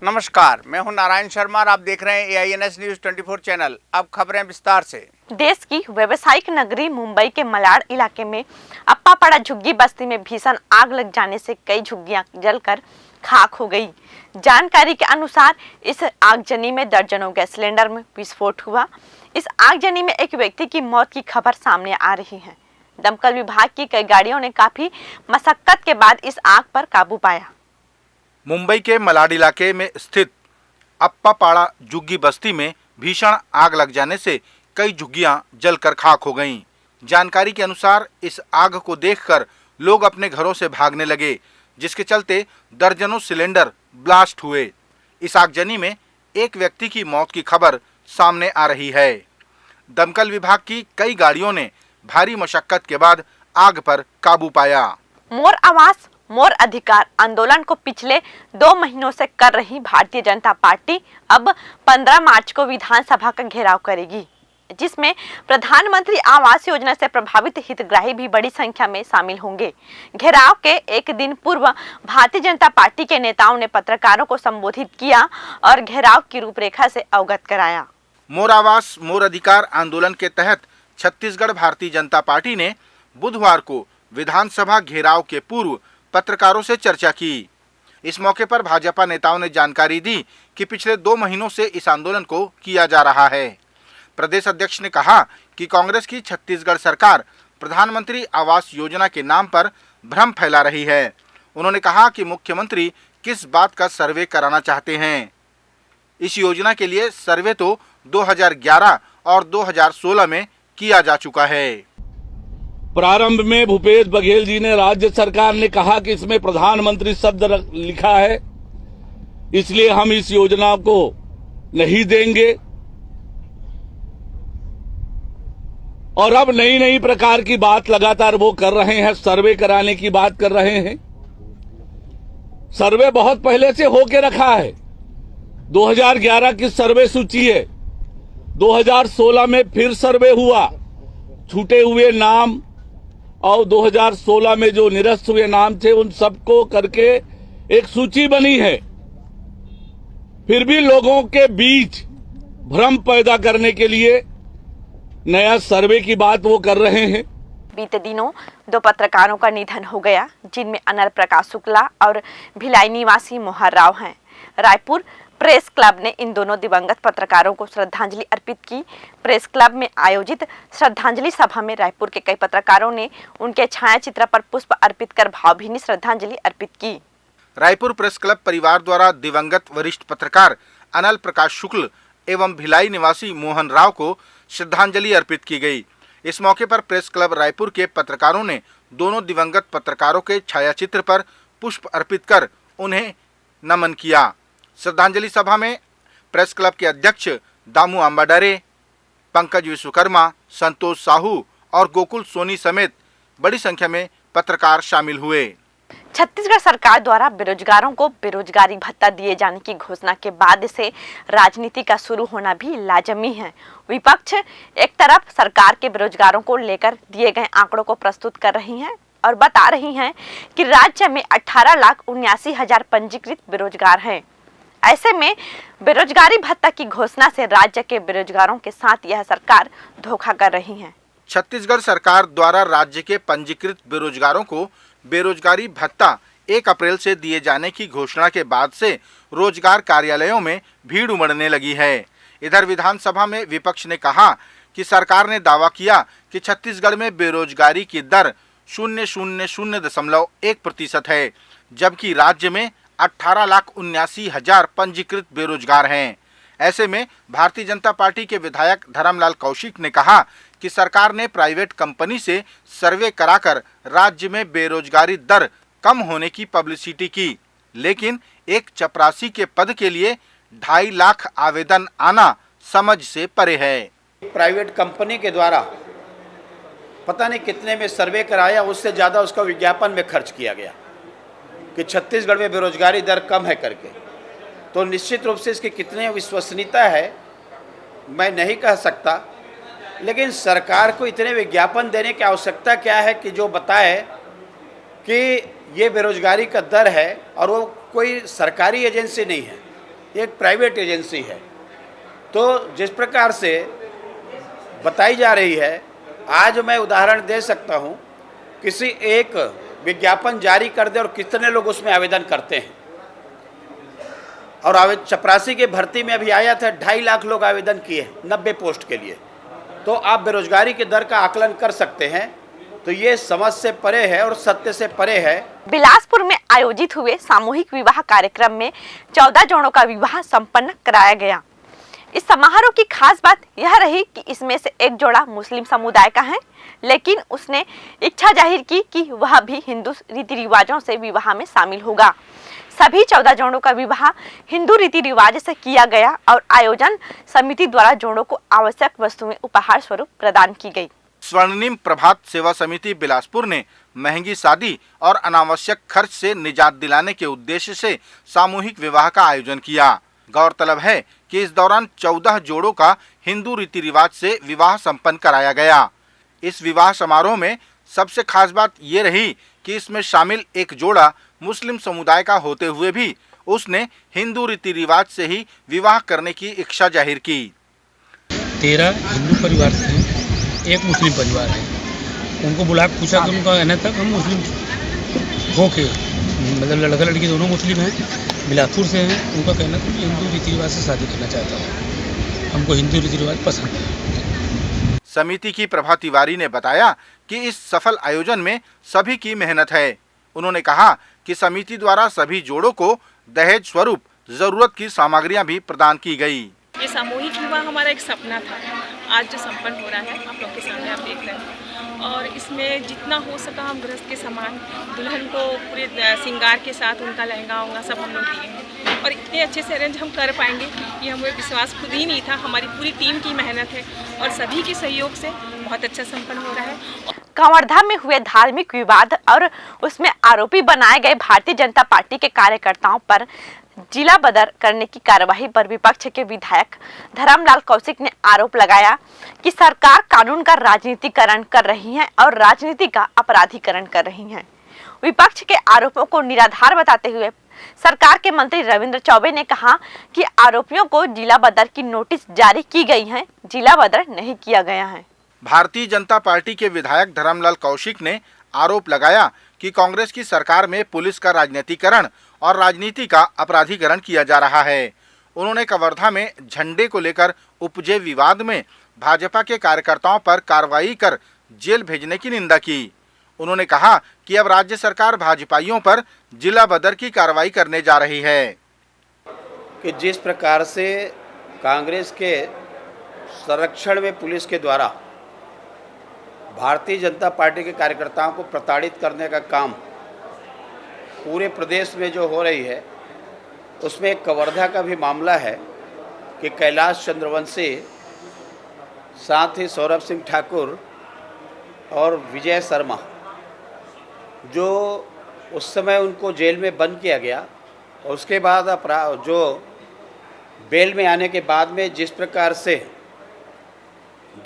नमस्कार, मैं हूं नारायण शर्मा और आप देख रहे हैं AINS न्यूज 24 चैनल। अब खबरें विस्तार से। देश की व्यावसायिक नगरी मुंबई के मलाड इलाके में अप्पापाड़ा झुग्गी बस्ती में भीषण आग लग जाने से कई झुग्गियां जलकर खाक हो गई। जानकारी के अनुसार इस आगजनी में दर्जनों गैस सिलेंडर में विस्फोट हुआ। इस आगजनी में एक व्यक्ति की मौत की खबर सामने आ रही है। दमकल विभाग की कई गाड़ियों ने काफी मशक्कत के बाद इस आग पर काबू पाया। मुंबई के मलाड इलाके में स्थित अप्पापाड़ा झुग्गी बस्ती में भीषण आग लग जाने से कई झुग्गियां जलकर खाक हो गईं। जानकारी के अनुसार इस आग को देखकर लोग अपने घरों से भागने लगे, जिसके चलते दर्जनों सिलेंडर ब्लास्ट हुए। इस आगजनी में एक व्यक्ति की मौत की खबर सामने आ रही है। दमकल विभाग की कई गाड़ियों ने भारी मशक्कत के बाद आग पर काबू पाया। मोर आवास मोर अधिकार आंदोलन को पिछले 2 महीनों से कर रही भारतीय जनता पार्टी अब 15 मार्च को विधानसभा का घेराव करेगी, जिसमें प्रधानमंत्री आवास योजना से प्रभावित हितग्राही भी बड़ी संख्या में शामिल होंगे। घेराव के एक दिन पूर्व भारतीय जनता पार्टी के नेताओं ने पत्रकारों को संबोधित किया और घेराव की रूपरेखा से अवगत कराया। मोर आवास मोर अधिकार आंदोलन के तहत छत्तीसगढ़ भारतीय जनता पार्टी ने बुधवार को विधानसभा घेराव के पूर्व पत्रकारों से चर्चा की। इस मौके पर भाजपा नेताओं ने जानकारी दी कि पिछले 2 महीनों से इस आंदोलन को किया जा रहा है। प्रदेश अध्यक्ष ने कहा कि कांग्रेस की छत्तीसगढ़ सरकार प्रधानमंत्री आवास योजना के नाम पर भ्रम फैला रही है। उन्होंने कहा कि मुख्यमंत्री किस बात का सर्वे कराना चाहते हैं। इस योजना के लिए सर्वे तो 2011 और 2016 में किया जा चुका है। प्रारंभ में भूपेश बघेल जी ने, राज्य सरकार ने कहा कि इसमें प्रधानमंत्री शब्द लिखा है, इसलिए हम इस योजना को नहीं देंगे। और अब नई नई प्रकार की बात लगातार वो कर रहे हैं, सर्वे कराने की बात कर रहे हैं। सर्वे बहुत पहले से होके रखा है। 2011 की सर्वे सूची है, 2016 में फिर सर्वे हुआ, छूटे हुए नाम और 2016 में जो निरस्त हुए नाम थे उन सबको करके एक सूची बनी है। फिर भी लोगों के बीच भ्रम पैदा करने के लिए नया सर्वे की बात वो कर रहे हैं। बीते दिनों 2 पत्रकारों का निधन हो गया, जिनमें अनल प्रकाश शुक्ला और भिलाई निवासी मोहन राव हैं। रायपुर प्रेस क्लब ने इन दोनों दिवंगत पत्रकारों को श्रद्धांजलि अर्पित की। प्रेस क्लब में आयोजित श्रद्धांजलि सभा में रायपुर के कई पत्रकारों ने उनके छायाचित्र पर पुष्प अर्पित कर भावभीनी श्रद्धांजलि अर्पित की। रायपुर प्रेस क्लब परिवार द्वारा दिवंगत वरिष्ठ पत्रकार अनल प्रकाश शुक्ल एवं भिलाई निवासी मोहन राव को श्रद्धांजलि अर्पित की गई। इस मौके पर प्रेस क्लब रायपुर के पत्रकारों ने दोनों दिवंगत पत्रकारों के छायाचित्र पर पुष्प अर्पित कर उन्हें नमन किया। श्रद्धांजलि सभा में प्रेस क्लब के अध्यक्ष दामू आंबाडरे, पंकज विश्वकर्मा, संतोष साहू और गोकुल सोनी समेत बड़ी संख्या में पत्रकार शामिल हुए। छत्तीसगढ़ सरकार द्वारा बेरोजगारों को बेरोजगारी भत्ता दिए जाने की घोषणा के बाद से राजनीति का शुरू होना भी लाजमी है। विपक्ष एक तरफ सरकार के बेरोजगारों को लेकर दिए गए आंकड़ों को प्रस्तुत कर रही हैं और बता रही हैं कि राज्य में 18,79,000 पंजीकृत बेरोजगार हैं। ऐसे में बेरोजगारी भत्ता की घोषणा से राज्य के बेरोजगारों के साथ यह सरकार धोखा कर रही है। छत्तीसगढ़ सरकार द्वारा राज्य के पंजीकृत बेरोजगारों को बेरोजगारी भत्ता 1 अप्रैल से दिए जाने की घोषणा के बाद से रोजगार कार्यालयों में भीड़ उमड़ने लगी है। इधर विधानसभा में विपक्ष ने कहा कि सरकार ने दावा किया कि छत्तीसगढ़ में बेरोजगारी की दर 0.0001% है, जबकि राज्य में 18,79,000 पंजीकृत बेरोजगार हैं। ऐसे में भारतीय जनता पार्टी के विधायक धर्मलाल कौशिक ने कहा कि सरकार ने प्राइवेट कंपनी से सर्वे कराकर राज्य में बेरोजगारी दर कम होने की पब्लिसिटी की, लेकिन एक चपरासी के पद के लिए 2.5 लाख आवेदन आना समझ से परे है। प्राइवेट कंपनी के द्वारा पता नहीं कितने में सर्वे कराया, उससे ज़्यादा उसका विज्ञापन में खर्च किया गया कि छत्तीसगढ़ में बेरोजगारी दर कम है करके। तो निश्चित रूप से इसकी कितनी विश्वसनीयता है मैं नहीं कह सकता, लेकिन सरकार को इतने विज्ञापन देने की आवश्यकता क्या है कि जो बताए कि ये बेरोजगारी का दर है, और वो कोई सरकारी एजेंसी नहीं है, ये एक प्राइवेट एजेंसी है। तो जिस प्रकार से बताई जा रही है, आज मैं उदाहरण दे सकता हूँ, किसी एक विज्ञापन जारी कर दे और कितने लोग उसमें आवेदन करते हैं। और चपरासी की भर्ती में अभी आया था, 2.5 लाख लोग आवेदन किए 90 पोस्ट के लिए। तो आप बेरोजगारी के दर का आकलन कर सकते हैं। तो ये समझ से परे है और सत्य से परे है। बिलासपुर में आयोजित हुए सामूहिक विवाह कार्यक्रम में 14 जोड़ों का विवाह संपन्न कराया गया। इस समारोह की खास बात यह रही कि इसमें से एक जोड़ा मुस्लिम समुदाय का है, लेकिन उसने इच्छा जाहिर की कि वह भी हिंदू रीति रिवाजों से विवाह में शामिल होगा। सभी 14 जोड़ों का विवाह हिंदू रीति रिवाज से किया गया और आयोजन समिति द्वारा जोड़ों को आवश्यक वस्तुएं उपहार स्वरूप प्रदान की गई। स्वर्णिम प्रभात सेवा समिति बिलासपुर ने महंगी शादी और अनावश्यक खर्च से निजात दिलाने के उद्देश्य से सामूहिक विवाह का आयोजन किया। गौरतलब है कि इस दौरान 14 जोड़ों का हिंदू रीति रिवाज से विवाह संपन्न कराया गया। इस विवाह समारोह में सबसे खास बात ये रही कि इसमें शामिल एक जोड़ा मुस्लिम समुदाय का होते हुए भी उसने हिंदू रीति रिवाज से ही विवाह करने की इच्छा जाहिर की। 13 हिंदू परिवार से हैं, एक मुस्लिम परिवार है। उनको बुला के पूछा कि उनका कहना था कि हम मुस्लिम होके, मतलब लड़का लड़की दोनों मुस्लिम हैं, बिलासपुर से हैं। उनका कहना था कि हिंदू रीति रिवाज से शादी करना चाहता हूँ, हमको हिंदू रीति रिवाज पसंद है। समिति की प्रभा तिवारी ने बताया कि इस सफल आयोजन में सभी की मेहनत है। उन्होंने कहा कि समिति द्वारा सभी जोड़ों को दहेज स्वरूप जरूरत की सामग्रियां भी प्रदान की गई। ये सामूहिक विवाह हमारा एक सपना था, आज जो संपन्न हो रहा है आप लोग के सामने आप देख रहे हैं। और इसमें जितना हो सका हम गृहस्थ के समान दुल्हन को पूरे श्रृंगार के साथ उनका लहंगा उंगा सब हम लोग दिए हैं। और इतने अच्छे से अरेंज हम कर पाएंगे ये हमें विश्वास खुद ही नहीं था। हमारी पूरी टीम की मेहनत है और सभी के सहयोग से बहुत अच्छा संपन्न हो रहा है। कंवरधा में हुए धार्मिक विवाद और उसमें आरोपी बनाए गए भारतीय जनता पार्टी के कार्यकर्ताओं पर जिला बदर करने की कार्यवाही पर विपक्ष के विधायक धर्मलाल कौशिक ने आरोप लगाया कि सरकार कानून का राजनीतिकरण कर रही है और राजनीति का अपराधीकरण कर रही है। विपक्ष के आरोपों को निराधार बताते हुए सरकार के मंत्री रविंद्र चौबे ने कहा कि आरोपियों को जिला बदर की नोटिस जारी की गई है, जिला बदर नहीं किया गया है। भारतीय जनता पार्टी के विधायक धर्मलाल कौशिक ने आरोप लगाया कि कांग्रेस की सरकार में पुलिस का राजनीतिकरण और राजनीति का अपराधीकरण किया जा रहा है। उन्होंने कवर्धा में झंडे को लेकर उपजे विवाद में भाजपा के कार्यकर्ताओं पर कार्रवाई कर जेल भेजने की निंदा की। उन्होंने कहा कि अब राज्य सरकार भाजपाइयों पर जिला बदर की कार्रवाई करने जा रही है। कि जिस प्रकार से कांग्रेस के संरक्षण में पुलिस के द्वारा भारतीय जनता पार्टी के कार्यकर्ताओं को प्रताड़ित करने का काम पूरे प्रदेश में जो हो रही है, उसमें एक कवर्धा का भी मामला है कि कैलाश चंद्रवंशी, साथ ही सौरभ सिंह ठाकुर और विजय शर्मा, जो उस समय उनको जेल में बंद किया गया और उसके बाद जो बेल में आने के बाद में जिस प्रकार से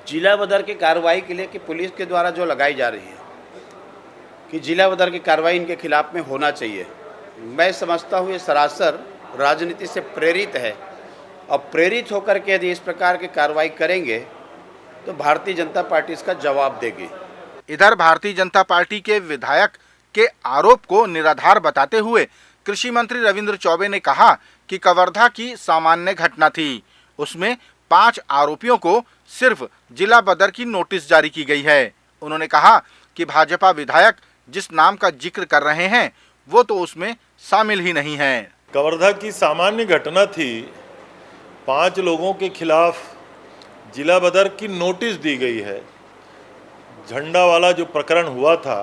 जिला बदर की कार्रवाई के लिए कि पुलिस के द्वारा जो लगाई जा रही है कि जिला बदर की कार्रवाई इनके खिलाफ में होना चाहिए, मैं समझता हूँ ये सरासर राजनीति से प्रेरित है। और प्रेरित होकर के यदि इस प्रकार की कार्रवाई करेंगे तो भारतीय जनता पार्टी इसका जवाब देगी। इधर भारतीय जनता पार्टी के विधायक के आरोप को निराधार बताते हुए कृषि मंत्री रविंद्र चौबे ने कहा कि कवर्धा की सामान्य घटना थी, उसमें 5 आरोपियों को सिर्फ जिला बदर की नोटिस जारी की गई है। उन्होंने कहा कि भाजपा विधायक जिस नाम का जिक्र कर रहे हैं वो तो उसमें शामिल ही नहीं है। कवर्धा की सामान्य घटना थी, 5 लोगों के खिलाफ जिला बदर की नोटिस दी गई है। झंडा वाला जो प्रकरण हुआ था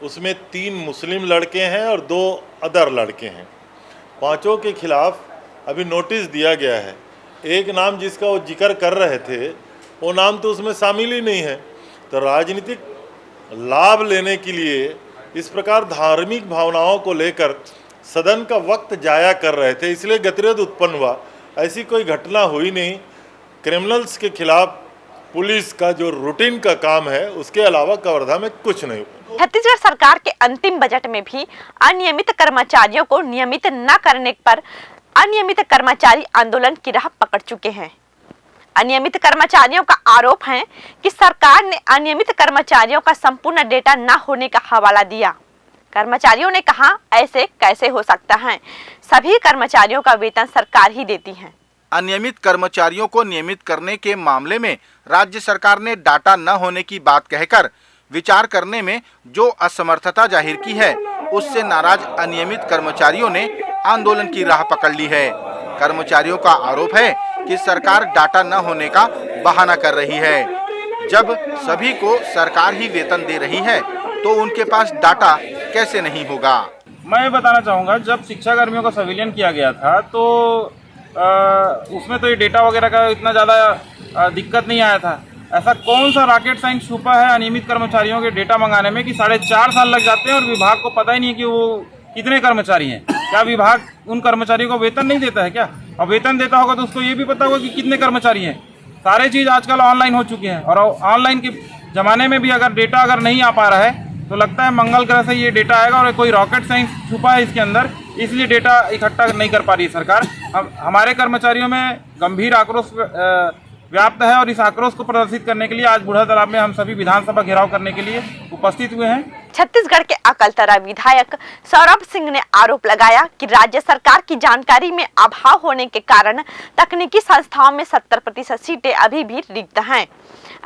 उसमें 3 मुस्लिम लड़के हैं और 2 अदर लड़के हैं। 5 के खिलाफ अभी नोटिस दिया गया है। एक नाम जिसका वो जिक्र कर रहे थे वो नाम तो उसमें शामिल ही नहीं है। तो राजनीतिक लाभ लेने के लिए इस प्रकार धार्मिक भावनाओं को लेकर सदन का वक्त जाया कर रहे थे, इसलिए गतिरोध उत्पन्न हुआ। ऐसी कोई घटना हुई नहीं। क्रिमिनल्स के खिलाफ पुलिस का जो रूटीन का काम है उसके अलावा कवर्धा में कुछ नहीं। छत्तीसगढ़ सरकार के अंतिम बजट में भी अनियमित कर्मचारियों को नियमित न करने पर अनियमित कर्मचारी आंदोलन की राह पकड़ चुके हैं। अनियमित कर्मचारियों का आरोप है कि सरकार ने अनियमित कर्मचारियों का संपूर्ण डेटा न होने का हवाला दिया। कर्मचारियों ने कहा, ऐसे कैसे हो सकता है, सभी कर्मचारियों का वेतन सरकार ही देती है। अनियमित कर्मचारियों को नियमित करने के मामले में राज्य सरकार ने डाटा न होने की बात कहकर विचार करने में जो असमर्थता जाहिर की है, उससे नाराज अनियमित कर्मचारियों ने आंदोलन की राह पकड़ ली है। कर्मचारियों का आरोप है कि सरकार डाटा न होने का बहाना कर रही है। जब सभी को सरकार ही वेतन दे रही है तो उनके पास डाटा कैसे नहीं होगा। मैं बताना चाहूँगा, जब शिक्षा कर्मियों का संविलियन किया गया था तो उसमें तो ये डेटा वगैरह का इतना ज़्यादा दिक्कत नहीं आया था। ऐसा कौन सा रॉकेट साइंस छुपा है अनियमित कर्मचारियों के डेटा मंगाने में कि 4.5 साल लग जाते हैं और विभाग को पता ही नहीं है कि वो कितने कर्मचारी हैं। क्या विभाग उन कर्मचारियों को वेतन नहीं देता है क्या? और वेतन देता होगा तो उसको ये भी पता होगा कि कितने कर्मचारी हैं। सारे चीज़ आजकल ऑनलाइन हो चुकी हैं और ऑनलाइन के ज़माने में भी अगर डेटा नहीं आ पा रहा है तो लगता है मंगल ग्रह से ये डेटा आएगा और कोई रॉकेट साइंस छुपा है इसके अंदर, इसलिए डेटा इकट्ठा नहीं कर पा रही है सरकार। हमारे कर्मचारियों में गंभीर आक्रोश व्याप्त है और इस आक्रोश को प्रदर्शित करने के लिए आज बूढ़ा तालाब में हम सभी विधानसभा घेराव करने के लिए उपस्थित हुए हैं। छत्तीसगढ़ के अकलतरा विधायक सौरभ सिंह ने आरोप लगाया कि राज्य सरकार की जानकारी में अभाव होने के कारण तकनीकी संस्थाओं में 70% सीटें अभी भी रिक्त हैं।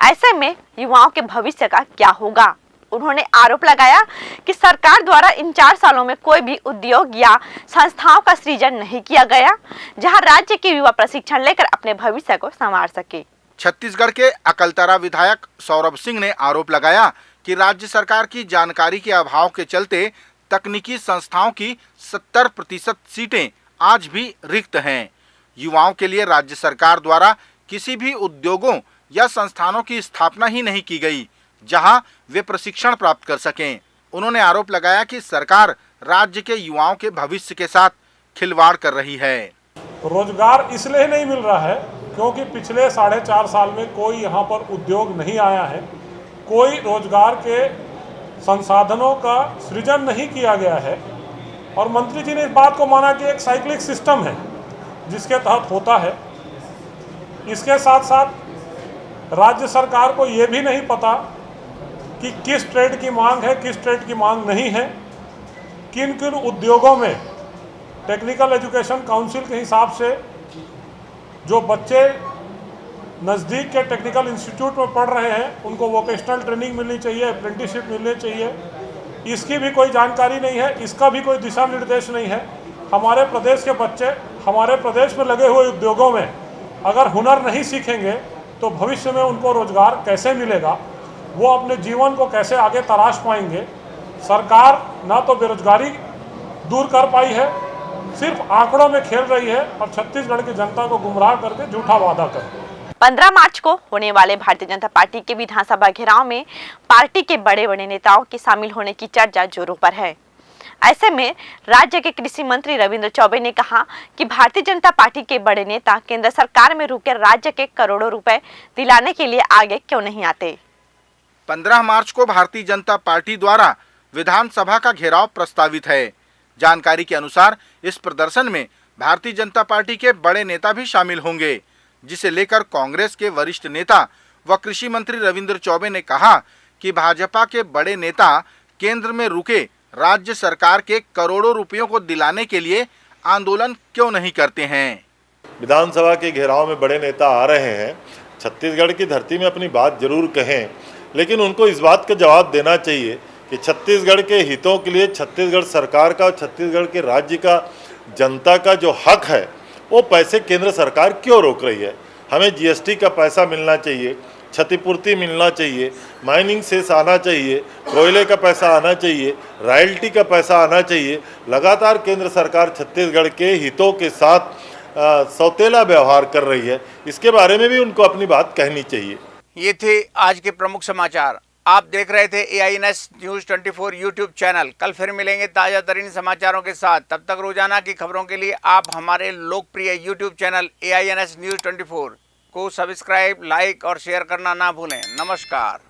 ऐसे में युवाओं के भविष्य का क्या होगा? उन्होंने आरोप लगाया कि सरकार द्वारा इन 4 सालों में कोई भी उद्योग या संस्थाओं का सृजन नहीं किया गया, जहां राज्य के युवा प्रशिक्षण लेकर अपने भविष्य को संवार सके। छत्तीसगढ़ के अकलतरा विधायक सौरभ सिंह ने आरोप लगाया कि राज्य सरकार की जानकारी के अभाव के चलते तकनीकी संस्थाओं की 70% सीटें आज भी रिक्त हैं। युवाओं के लिए राज्य सरकार द्वारा किसी भी उद्योगों या संस्थानों की स्थापना ही नहीं की गई, जहां वे प्रशिक्षण प्राप्त कर सकें। उन्होंने आरोप लगाया कि सरकार राज्य के युवाओं के भविष्य के साथ खिलवाड़ कर रही है। रोजगार इसलिए नहीं मिल रहा है क्योंकि पिछले 4.5 साल में कोई यहाँ पर उद्योग नहीं आया है, कोई रोजगार के संसाधनों का सृजन नहीं किया गया है। और मंत्री जी ने इस बात को माना कि एक साइक्लिक सिस्टम है जिसके तहत होता है। इसके साथ साथ राज्य सरकार को ये भी नहीं पता कि किस ट्रेड की मांग है, किस ट्रेड की मांग नहीं है, किन किन उद्योगों में टेक्निकल एजुकेशन काउंसिल के हिसाब से जो बच्चे नज़दीक के टेक्निकल इंस्टीट्यूट में पढ़ रहे हैं उनको वोकेशनल ट्रेनिंग मिलनी चाहिए, अप्रेंटिसशिप मिलनी चाहिए। इसकी भी कोई जानकारी नहीं है, इसका भी कोई दिशा निर्देश नहीं है। हमारे प्रदेश के बच्चे हमारे प्रदेश में लगे हुए उद्योगों में अगर हुनर नहीं सीखेंगे तो भविष्य में उनको रोजगार कैसे मिलेगा, वो अपने जीवन को कैसे आगे तराश पाएंगे। सरकार ना तो बेरोजगारी दूर कर पाई है, सिर्फ आंकड़ों में खेल रही है और छत्तीसगढ़ की जनता को गुमराह करके झूठा वादा कर। 15 मार्च को होने वाले भारतीय जनता पार्टी के विधानसभा घेराव में पार्टी के बड़े बड़े नेताओं के शामिल होने की चर्चा जोरों पर है। ऐसे में राज्य के कृषि मंत्री रविंद्र चौबे ने कहा कि भारतीय जनता पार्टी के बड़े नेता केंद्र सरकार में रुके राज्य के करोड़ों रुपए दिलाने के लिए आगे क्यों नहीं आते। 15 मार्च को भारतीय जनता पार्टी द्वारा विधानसभा का घेराव प्रस्तावित है। जानकारी के अनुसार इस प्रदर्शन में भारतीय जनता पार्टी के बड़े नेता भी शामिल होंगे, जिसे लेकर कांग्रेस के वरिष्ठ नेता व कृषि मंत्री रविंद्र चौबे ने कहा कि भाजपा के बड़े नेता केंद्र में रुके राज्य सरकार के करोड़ों रुपयों को दिलाने के लिए आंदोलन क्यों नहीं करते हैं। विधानसभा के घेराव में बड़े नेता आ रहे हैं, छत्तीसगढ़ की धरती में अपनी बात जरूर कहें, लेकिन उनको इस बात का जवाब देना चाहिए कि छत्तीसगढ़ के हितों के लिए छत्तीसगढ़ सरकार का, छत्तीसगढ़ के राज्य का, जनता का जो हक है वो पैसे केंद्र सरकार क्यों रोक रही है। हमें जीएसटी का पैसा मिलना चाहिए, क्षतिपूर्ति मिलना चाहिए, माइनिंग सेस आना चाहिए, कोयले का पैसा आना चाहिए, रॉयल्टी का पैसा आना चाहिए। लगातार केंद्र सरकार छत्तीसगढ़ के हितों के साथ सौतेला व्यवहार कर रही है, इसके बारे में भी उनको अपनी बात कहनी चाहिए। ये थे आज के प्रमुख समाचार। आप देख रहे थे AINS न्यूज़ 24 यूट्यूब चैनल। कल फिर मिलेंगे ताज़ा तरीन समाचारों के साथ। तब तक रोजाना की खबरों के लिए आप हमारे लोकप्रिय यूट्यूब चैनल AINS न्यूज़ 24 को सब्सक्राइब, लाइक और शेयर करना ना भूलें। नमस्कार।